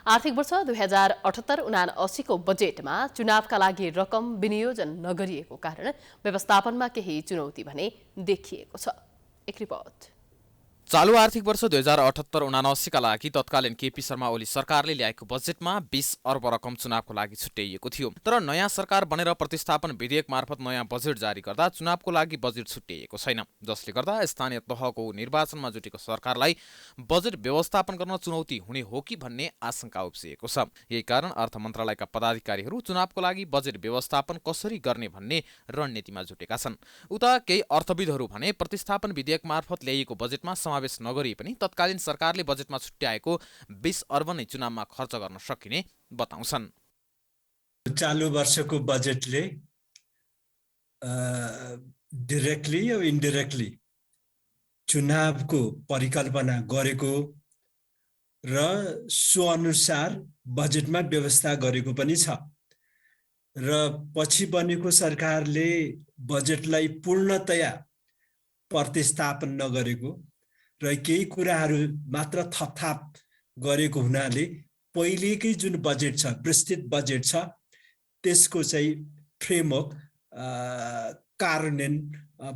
आर्थिक वर्ष 2078-79 को बजेटमा चुनावका लागि रकम विनियोजन नगरिएको कारण व्यवस्थापनमा केही चुनौती भने देखिएको छ। एक रिपोर्ट। चालू आर्थिक वर्ष 2078-79 का लागि तत्कालीन केपी शर्मा ओली सरकारले ल्याएको बजेटमा 20 अर्ब रकम चुनावको लागि छुट्याइएको थियो। तर नयाँ सरकार बनेर प्रतिस्थापन विधेयक मार्फत नयाँ बजेट जारी गर्दा चुनावको लागि बजेट छुट्याइएको छैन, जसले गर्दा स्थानीय तहको निर्वाचनमा जुटेको सरकारलाई बजेट व्यवस्थापन गर्न चुनौती हुने हो कि भन्ने आशंका उप्सिएको छ। यही कारण अर्थ मन्त्रालयका पदाधिकारीहरू चुनावको लागि बजेट व्यवस्थापन कसरी गर्ने भन्ने रणनीतिमा जुटेका छन्। उता केही अर्थविदहरू भने प्रतिस्थापन विधेयक मार्फत ल्याइएको बजेटमा समावेश नगरी पनि तत्कालीन सरकारले बजेटमा छुट्याएको 20 अर्ब नै चुनावमा खर्च गर्न सकिने बताउँछन्। चालू वर्षको बजेटले डाइरेक्टली या इन्डाइरेक्टली चुनावको परिकल्पना गरेको र सो अनुसार बजेटमा व्यवस्था गरेको पनि छ र पछि बनेको सरकारले बजेटलाई पूर्णतया प्रतिस्थापन नगरेको र केही कुराहरू मात्र थपथाप गरेको हुनाले पहिलेकै जुन बजेट छ, विस्तृत बजेट छ, त्यसको चाहिँ फ्रेमवर्क कार्यान्वयन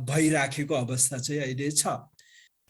भइराखेको अवस्था चाहिँ अहिले छ।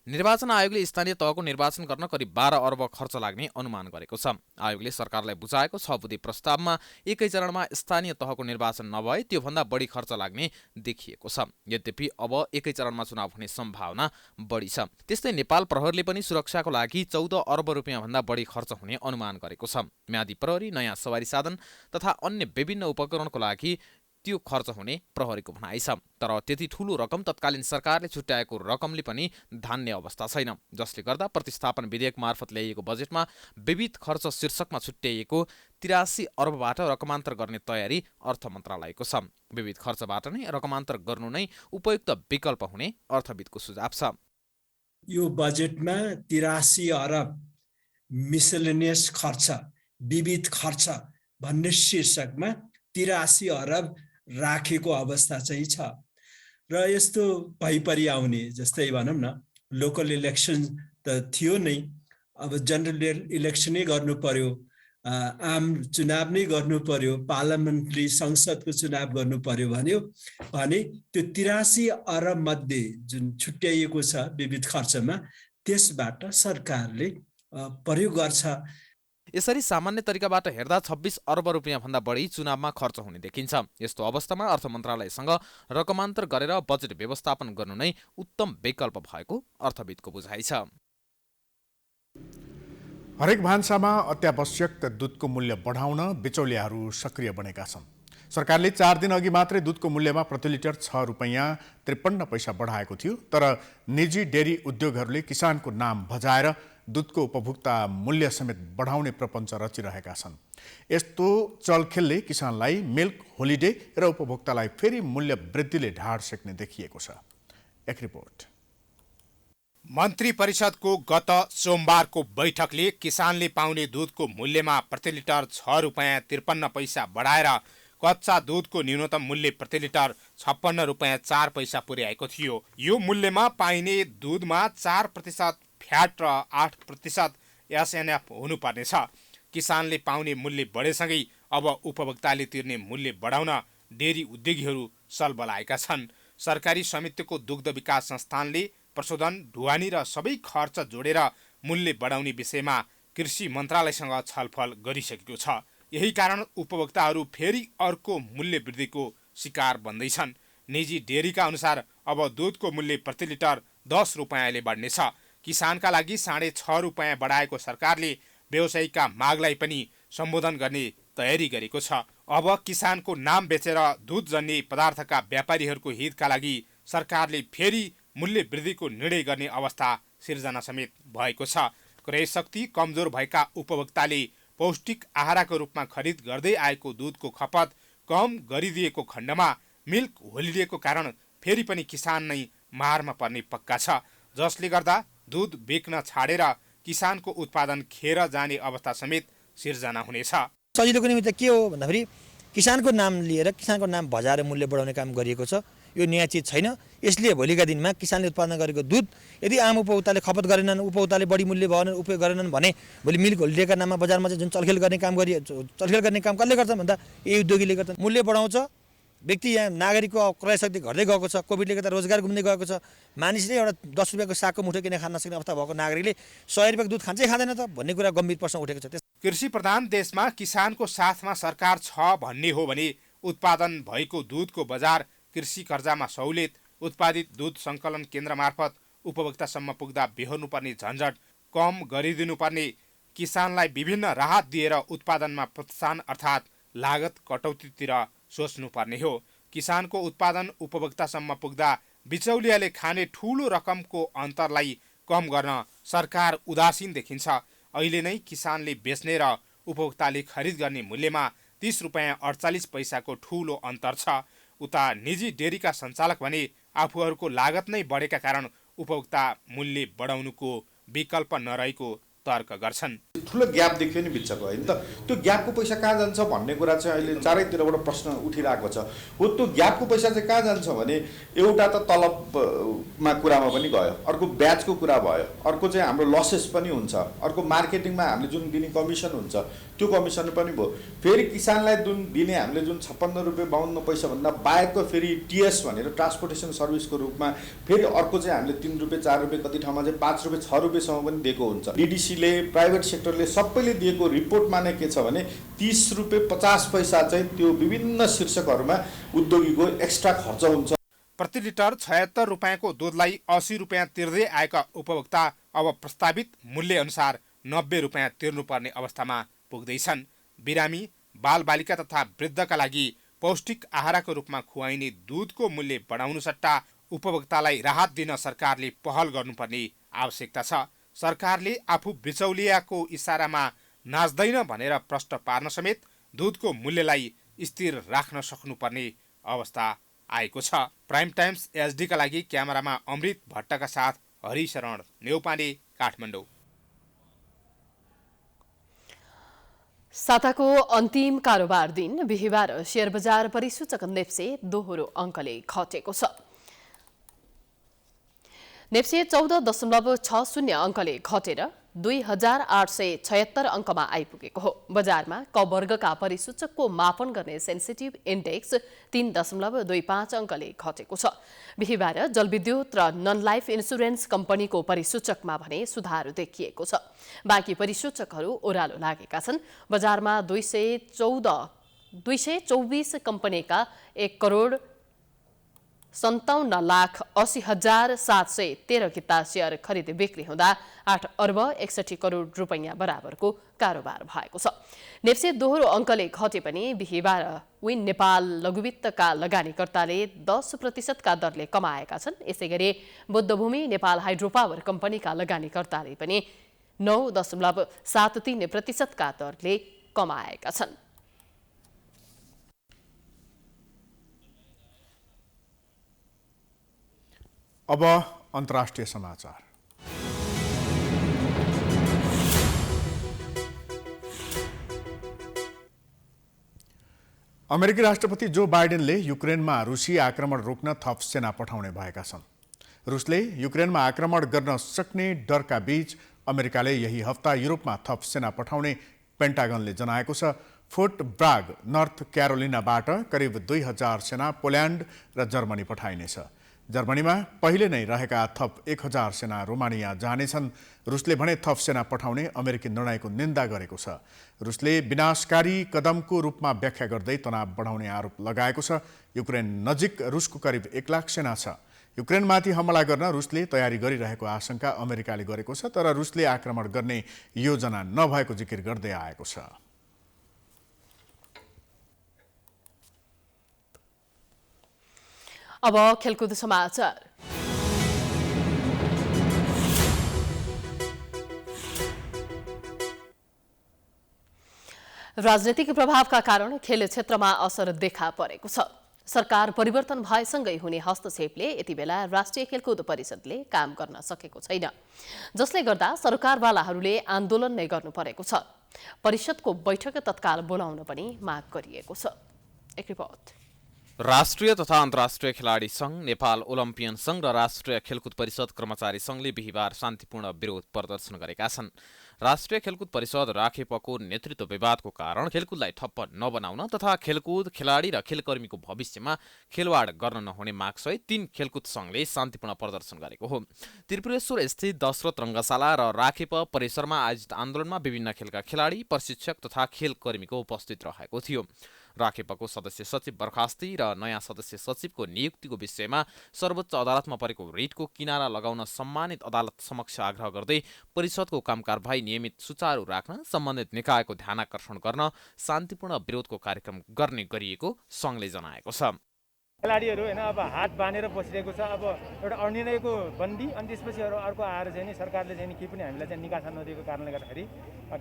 निर्वाचन आयोगले स्थानीय तहको निर्वाचन गर्न करिब 12 अर्ब खर्च लाग्ने अनुमान गरेको छ। आयोगले सरकारलाई बुझाएको 6 बुँदे प्रस्तावमा एकै चरणमा स्थानीय तहको निर्वाचन नभए त्योभन्दा बढी खर्च लाग्ने देखिएको छ। यद्यपि अब एकै चरणमा चुनाव हुने सम्भावना बढी छ। त्यस्तै नेपाल प्रहरीले पनि सुरक्षाको लागि 14 अर्ब रुपियाँ भन्दा बढी खर्च हुने अनुमान गरेको छ। म्यादी प्रहरी, नयाँ सवारी साधन तथा अन्य विभिन्न उपकरणको लागि त्यो खर्च हुने प्रहरीको भनाइ छ। तर त्यति ठूलो रकम तत्कालीन सरकारले छुट्याएको रकमले पनि धान्ने अवस्था छैन, जसले गर्दा प्रतिस्थापन विधेयक मार्फत ल्याइएको बजेटमा विविध खर्च शीर्षकमा छुट्याइएको 83 अर्बबाट रकमान्तर गर्ने तयारी अर्थ मन्त्रालयको छ। विविध खर्चबाट नै रकमान्तर गर्नु नै उपयुक्त विकल्प हुने अर्थविदको सुझाव छ। यो बजेटमा 83 अर्ब मिसलेनियस खर्च, विविध खर्च भन्ने शीर्षकमा 83 अर्ब राखेको अवस्था चाहिँ छ र यस्तो भइपरि आउने, जस्तै भनौँ न लोकल इलेक्सन त थियो नै, अब जनरल इलेक्सनै गर्नु पर्यो, आम चुनाव नै गर्नु पर्यो, पार्लियामेन्ट्री संसदको चुनाव गर्नु पर्यो भने त्यो 83 अर्ब मध्ये जुन छुट्याइएको छ विविध खर्चमा, त्यसबाट सरकारले प्रयोग गर्छ। यसरी सामान्य तरिकाबाट हेर्दा 26 अर्ब रुपियाँ भन्दा बढी चुनावमा खर्च हुने देखिन्छ। यस्तो अवस्थामा अर्थ मन्त्रालयसँग रकमान्तर गरेर बजेट व्यवस्थापन गर्नु नै उत्तम विकल्प भएको अर्थविदको बुझाइ छ। हरेक भान्सामा अत्यावश्यक दुधको मूल्य बढाउन बिचौलियाहरू सक्रिय बनेका छन्। सरकारले 4 दिन अघि मात्रै दुधको मूल्यमा प्रति लिटर 6 रुपैयाँ 53 पैसा बढाएको थियो। तर निजी डेरी उद्योगहरूले किसानको नाम भजाएर दुधको उपभोक्ता मूल्य समेत बढाउने प्रपञ्च रचिरहेका छन्। यस्तो चलखेलले किसानलाई मिल्क होलिडे र उपभोक्तालाई फेरि मूल्य वृद्धिले ढाड सेक्ने देखिएको छ। एक रिपोर्ट। मन्त्री परिषदको गत सोमबारको बैठकले किसानले पाउने दुधको मूल्यमा प्रति लिटर 6 रुपैयाँ 53 पैसा बढाएर कच्चा दुधको न्यूनतम मूल्य प्रति लिटर 56 रुपैयाँ 4 पैसा पुर्याएको थियो। यो मूल्यमा पाइने दुधमा 4% फ्याट र 8% एसएनएफ हुनुपर्नेछ। किसानले पाउने मूल्य बढेसँगै अब उपभोक्ताले तिर्ने मूल्य बढाउन डेरी उद्योगीहरू सल बलाएका छन्। सरकारी समितिको दुग्ध विकास संस्थानले प्रशोधन, ढुवानी र सबै खर्च जोडेर मूल्य बढाउने विषयमा कृषि मन्त्रालयसँग छलफल गरिसकेको छ। यही कारण उपभोक्ताहरू फेरि अर्को मूल्य वृद्धिको शिकार बन्दैछन्। निजी डेरीका अनुसार अब दुधको मूल्य प्रति लिटर 10 रुपियाँले बढ्नेछ। किसानका लागि 6.5 रुपियाँ बढाएको सरकारले व्यवसायिकका मागलाई पनि सम्बोधन गर्ने तयारी गरेको छ। अब किसानको नाम बेचेर दुध जन्य पदार्थका व्यापारीहरूको हितका लागि सरकारले फेरि मूल्य वृद्धिको निर्णय गर्ने अवस्था सिर्जना समेत भएको छ। क्रय शक्ति कमजोर भएका उपभोक्ताले पौष्टिक आहारको रूपमा खरिद गर्दै आएको दुधको खपत कम गरिदिएको खण्डमा मिल्क होलिडेको कारण फेरि पनि किसान नै मारमा पर्ने पक्का छ, जसले गर्दा दुध बेच्न छाडेर किसानको उत्पादन खेर जाने अवस्था समेत सिर्जना हुनेछ। सजिलोको निमित्त के हो भन्दाखेरि किसानको नाम लिएर किसानको नाम बजाएर मूल्य बढाउने काम गरिएको छ। यो नयाँ चिज छैन। यसले भोलिका दिनमा किसानले उत्पादन गरेको दुध यदि आम उपभोक्ताले खपत गरेनन्, उपभोक्ताले बढी मूल्य भएन उपयोग गरेनन् भने भोलि मिल्क होलिडेका नाममा बजारमा चाहिँ जुन चलखेल गर्ने काम कसले गर्छन् भन्दा यही उद्योगीले गर्छन्। मूल्य बढाउँछ, व्यक्ति यहाँ नागरिकको क्रय शक्ति घट्दै गएको छ, कोभिडले गर्दा रोजगार गुम्दै गएको छ, मानिसले एउटा 10 रुपियाँको सागको मुठो किनेर खान नसक्ने अवस्था भएको नागरिकले 100 रुपियाँको दुध खान्छै खाँदैन त भन्ने कुरा गम्भीर प्रश्न उठेको छ। कृषि प्रधान देशमा किसानको साथमा सरकार छ भन्ने हो भने उत्पादन भएको दुधको बजार, कृषि कर्जामा सहुलियत, उत्पादित दुध सङ्कलन केन्द्र मार्फत उपभोक्तासम्म पुग्दा बेहोर्नुपर्ने झन्झट कम गरिदिनुपर्ने, किसानलाई विभिन्न राहत दिएर उत्पादनमा प्रोत्साहन अर्थात् लागत कटौतीतिर सोच्नुपर्ने हो। किसानको उत्पादन उपभोक्तासम्म पुग्दा बिचौलियाले खाने ठूलो रकमको अन्तरलाई कम गर्न सरकार उदासीन देखिन्छ। अहिले नै किसानले बेच्ने र उपभोक्ताले खरिद गर्ने मूल्यमा 30 रुपियाँ 48 पैसाको ठूलो अन्तर छ। उता निजी डेरीका सञ्चालक भने आफूहरूको लागत नै बढेका कारण उपभोक्ता मूल्य बढाउनुको विकल्प नरहेको तर्क गर्छन्। ठुलो ग्याप देखियो नि बिचको होइन त, त्यो ग्यापको पैसा कहाँ जान्छ भन्ने कुरा चाहिँ अहिले चारैतिरबाट प्रश्न उठिरहेको छ। हो त्यो ग्यापको पैसा चाहिँ कहाँ जान्छ भने एउटा त तलबमा कुरामा पनि गयो, अर्को ब्याजको कुरा भयो, अर्को चाहिँ हाम्रो लसेस पनि हुन्छ, अर्को मार्केटिङमा हामीले जुन दिने कमिसन हुन्छ त्यो कमिसन पनि भयो, फेरि किसानलाई जुन दिने हामीले जुन 56 रुपियाँ 52 पैसा भन्दा बाहेकको फेरि टिएस भनेर ट्रान्सपोर्टेसन सर्भिसको रूपमा फेरि अर्को चाहिँ हामीले 3 रुपियाँ 4 रुपियाँ कति ठाउँमा चाहिँ 5 रुपियाँ 6 रुपियाँसम्म पनि दिएको हुन्छ। डिडिसीले प्राइभेट सेक्टरले सबैले दिएको रिपोर्टमा नै के छ भने 30 रुपियाँ 50 पैसा चाहिँ त्यो विभिन्न शीर्षकहरूमा उद्योगीको एक्स्ट्रा खर्च हुन्छ। प्रति लिटर 76 रुपियाँको दुधलाई 80 रुपियाँ तिर्दै आएका उपभोक्ता अब प्रस्तावित मूल्य अनुसार 90 रुपियाँ तिर्नुपर्ने अवस्थामा पुग्दैछन्। बिरामी, बालबालिका तथा वृद्धका लागि पौष्टिक आहारको रूपमा खुवाइने दुधको मूल्य बढाउनु सट्टा उपभोक्तालाई राहत दिन सरकारले पहल गर्नुपर्ने आवश्यकता छ। सरकारले आफू बिचौलियाको इसारामा नाच्दैन भनेर प्रश्न पार्न समेत दुधको मूल्यलाई स्थिर राख्न सक्नुपर्ने अवस्था आएको छ। प्राइम टाइम्स एचडीका लागि क्यामेरामा अमृत भट्टका साथ हरिशरण नेउपाने, काठमाडौँ। साताको अन्तिम कारोबार दिन बिहिबार शेयर बजार परिसूचक नेप्से दोहोरो अङ्कले घटेको छ। नेप्से 14.60 अङ्कले घटेर 2876 अङ्कमा आइपुगेको हो। बजारमा क वर्गका परिसूचकको मापन गर्ने सेन्सिटिभ इन्डेक्स 3.25 अङ्कले घटेको छ। बिहिबार जलविद्युत र नन लाइफ इन्सुरेन्स कम्पनीको परिसूचकमा भने सुधार देखिएको छ। बाँकी परिसूचकहरू ओह्रालो लागेका छन्। बजारमा 224 कम्पनीका 1,57,80,713 किता शेयर खरिद बिक्री हुँदा 8 अर्ब 61 करोड रुपैयाँ बराबरको कारोबार भएको छ। नेप्से दोहोरो अङ्कले घटे पनि बिहिबार विन नेपाल लघुवित्तका लगानीकर्ताले 10% का दरले कमाएका छन्। यसैगरी बुद्धभूमि नेपाल हाइड्रोपावर कम्पनीका लगानीकर्ताले पनि 9.73% का दरले कमाएका छन्। अब अन्तर्राष्ट्रिय समाचार। अमेरिकी राष्ट्रपति जो बाइडेनले युक्रेनमा रुसी आक्रमण रोक्न थप सेना पठाउने भएका छन्। रुसले युक्रेनमा आक्रमण गर्न सक्ने डरका बीच अमेरिकाले यही हप्ता युरोपमा थप सेना पठाउने पेन्टागनले जनाएको छ। फोर्ट ब्राग, नर्थ क्यारोलिनाबाट करिब 2000 सेना पोल्यान्ड र जर्मनी पठाइनेछ। जर्मनीमा पहिले नै रहेका थप 1000 सेना रोमानिया जानेछन्। रुसले भने थप सेना पठाउने अमेरिकी निर्णयको निन्दा गरेको छ। रुसले विनाशकारी कदमको रूपमा व्याख्या गर्दै तनाव बढाउने आरोप लगाएको छ। युक्रेन नजिक रुसको करिब 1 लाख सेना छ। युक्रेनमाथि हमला गर्न रुसले तयारी गरिरहेको आशंका अमेरिकाले गरेको छ, तर रुसले आक्रमण गर्ने योजना नभएको जिकिर गर्दै आएको छ। अब खेलकुद समाचार। राजनीतिक प्रभावका कारण खेल क्षेत्रमा असर देखा परेको छ। सरकार परिवर्तन भएसँगै हुने हस्तक्षेपले यति बेला राष्ट्रिय खेलकुद परिषदले काम गर्न सकेको छैन, जसले गर्दा सरकारवालाहरूले आन्दोलन नै गर्नु परेको छ। परिषदको बैठक तत्काल बोलाउन पनि माग गरिएको छ। एक रिपोर्ट। राष्ट्रिय तथा अन्तर्राष्ट्रिय खेलाडी संघ, नेपाल ओलम्पियन संघ र राष्ट्रिय खेलकुद परिषद कर्मचारी संघले बिहिबार शान्तिपूर्ण विरोध प्रदर्शन गरेका छन्। राष्ट्रिय खेलकुद परिषद राखेपको नेतृत्व विवादको कारण खेलकुदलाई ठप्प नबनाउन तथा खेलकुद खेलाडी र खेलकर्मीको भविष्यमा खेलवाड गर्न नहुने मागसहित 3 खेलकुद संघले शान्तिपूर्ण प्रदर्शन गरेको हो। त्रिपुरेश्वर स्थित दशरथ रङ्गशाला र राखेप परिसरमा आयोजित आन्दोलनमा विभिन्न खेलका खेलाडी, प्रशिक्षक तथा खेलकर्मीको उपस्थित रहेको थियो। राखेपको सदस्य सचिव बर्खास्ती र नयाँ सदस्य सचिवको नियुक्तिको विषयमा सर्वोच्च अदालतमा परेको रिटको किनारा लगाउन सम्मानित अदालत समक्ष आग्रह गर्दै परिषदको कामकारबाही नियमित सुचारू राख्न सम्बन्धित निकायको ध्यानाकर्षण गर्न शान्तिपूर्ण विरोधको कार्यक्रम गर्ने गरिएको संघले जनाएको छ। खेलाडीहरू हैन अब हात बाँधेर बसिरहेको छ। अब एउटा अनिर्णयको बन्दी अनि त्यसपछि अर्को आएर चाहिँ नि सरकारले चाहिँ केही पनि हामीलाई चाहिँ निकासा नदिएको कारणले गर्दाखेरि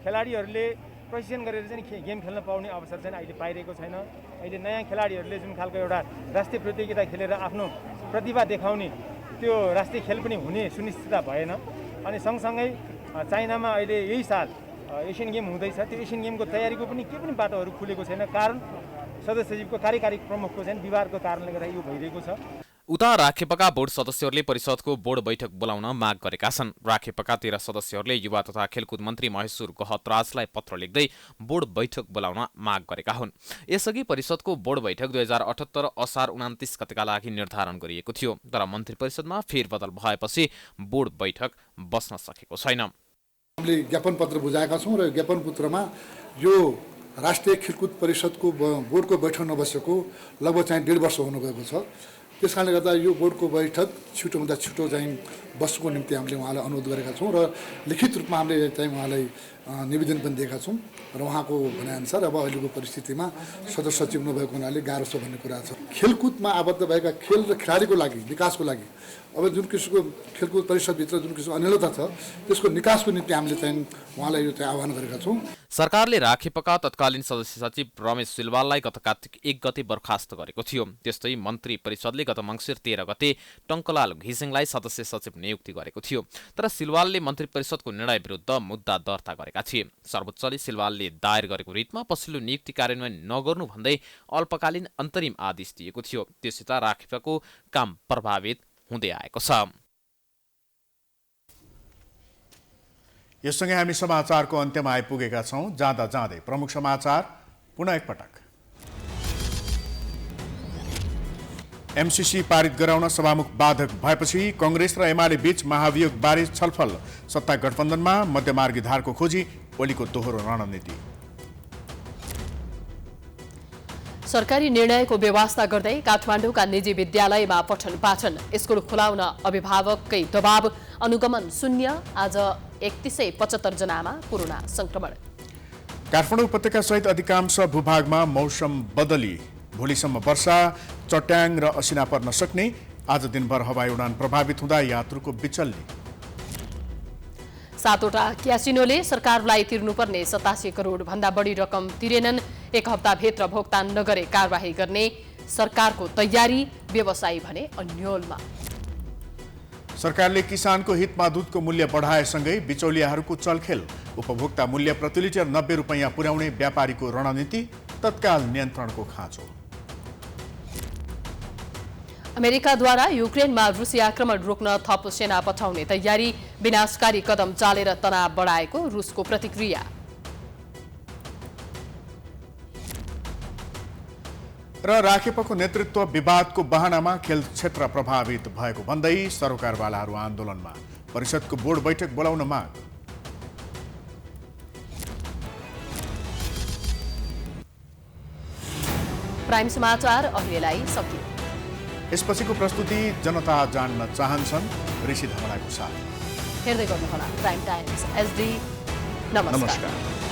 खेलाडीहरूले प्रशिक्षण गरेर चाहिँ गेम खेल्न पाउने अवसर चाहिँ अहिले पाइरहेको छैन। अहिले नयाँ खेलाडीहरूले जुन खालको एउटा राष्ट्रिय प्रतियोगिता खेलेर आफ्नो प्रतिभा देखाउने त्यो राष्ट्रिय खेल पनि हुने सुनिश्चितता भएन। अनि सँगसँगै चाइनामा अहिले यही साल एसियन गेम हुँदैछ। त्यो एसियन गेमको तयारीको पनि केही पनि बाटोहरू खुलेको छैन। कारण सदस्य सचिवको कार्यकारी प्रमुखको चाहिँ विवादको कारणले गर्दा यो भइरहेको छ। उता राखेपका बोर्ड सदस्यहरूले परिषदको बोर्ड बैठक बोलाउन माग गरेका छन्। राखेपका 13 सदस्यहरूले युवा तथा खेलकुद मन्त्री महेश्वर गहतराजलाई पत्र लेख्दै बोर्ड बैठक बोलाउन माग गरेका हुन्। यसअघि परिषदको बोर्ड बैठक 2078 असार 29 गतेका लागि निर्धारण गरिएको थियो, तर मन्त्री परिषदमा फेरबदल भएपछि बोर्ड बैठक बस्न सकेको छैन। हामीले ज्ञापन पत्र बुझाएका छौँ र ज्ञापन पत्रमा यो राष्ट्रिय खेलकुद परिषदको बोर्डको बैठक नबसेको लगभग चाहिँ 1.5 वर्ष हुनुभएको छ। त्यस कारणले गर्दा यो बोर्डको बैठक छिटोभन्दा छिटो चाहिँ बस्नुको निम्ति हामीले उहाँलाई अनुरोध गरेका छौँ र लिखित रूपमा हामीले चाहिँ उहाँलाई निवेदन पनि दिएका छौँ र उहाँको भनाइअनुसार अब अहिलेको परिस्थितिमा सदस्य सचिव नभएको हुनाले गाह्रो छ भन्ने कुरा छ। खेलकुदमा आबद्ध भएका खेल र खेलाडीको लागि विकासको लागि अब जुन किसिमको खेलकुद परिषदभित्र जुन किसिमको अनिलता छ त्यसको निकासको निम्ति हामीले चाहिँ उहाँलाई यो चाहिँ आह्वान गरेका छौँ। सरकारले राखेपका तत्कालीन सदस्य सचिव रमेश सिलवाललाई गत कार्तिक 1 गते बर्खास्त गरेको थियो। त्यस्तै मन्त्री परिषदले गत मङ्सिर 13 गते टङ्कलाल घिसिङलाई सदस्य सचिव नियुक्ति गरेको थियो, तर सिलवालले मन्त्री परिषदको निर्णय विरुद्ध मुद्दा दर्ता गरेका थिए। सर्वोच्चले सिलवालले दायर गरेको रिटमा पछिल्लो नियुक्ति कार्यान्वयन नगर्नु भन्दै अल्पकालीन अन्तरिम आदेश दिएको थियो। त्यससित राखेपको काम प्रभावित हुँदै आएको छ। यससँगै हामी समाचारको अन्त्यमा आइपुगेका छौँ। जाँदा जाँदै प्रमुख समाचार पुनः एकपटक। एमसीसी पारित गराउन सभामुख बाधक भएपछि कांग्रेस र एमाले बीच महाभियोगबारे छलफल। सत्ता गठबन्धनमा मध्यमार्गी धारको खोजी, ओलीको दोहोरो रणनीति। सरकारी निर्णयको व्यवस्था गर्दै काठमाडौँका निजी विद्यालयमा पठन पाठन, स्कुल खुलाउन अभिभावककै दबाव, अनुगमन शून्य। आज 3175 जनामा कोरोना संक्रमण। काठमाडौँ उपत्यका सहित अधिकांश भूभागमा मौसम बदली, भोलिसम्म वर्षा, चट्याङ र असिना पर्न सक्ने। आज दिनभर हवाई उडान प्रभावित हुँदा यात्रुको बिचल्ली। 7वटा क्यासिनोले सरकारलाई तिर्नुपर्ने 87 करोड भन्दा बढी रकम तिरेनन्। 1 हप्ताभित्र भुक्तान नगरे कारबाही गर्ने सरकारको तयारी, व्यवसायी भने अन्योलमा। सरकारले किसानको हितमा दूधको मूल्य बढाएसँगै बिचौलियाहरूको चलखेल। उपभोक्ता मूल्य प्रति लिटर 90 रुपैयाँ पुर्याउने व्यापारीको रणनीति, तत्काल नियन्त्रणको खाँचो। अमेरिकाद्वारा युक्रेनमा रुसी आक्रमण रोक्न थप सेना पठाउने तयारी, विनाशकारी कदम चालेर तनाव बढाएको रुसको प्रतिक्रिया। र राखेपको नेतृत्व विवादको बहानामा खेल क्षेत्र प्रभावित भएको भन्दै सरोकारवालाहरू आन्दोलनमा। परिषदको बोर्ड बैठक बोलाउन माग। प्राइम समाचार अहिलेलाई सकियो। यसपछिको प्रस्तुति जनता जान्न चाहन्छन् ऋषि धमलाको साथ। हेर्दै गर्नुहोला प्राइम टाइम्स एचडी। नमस्कार।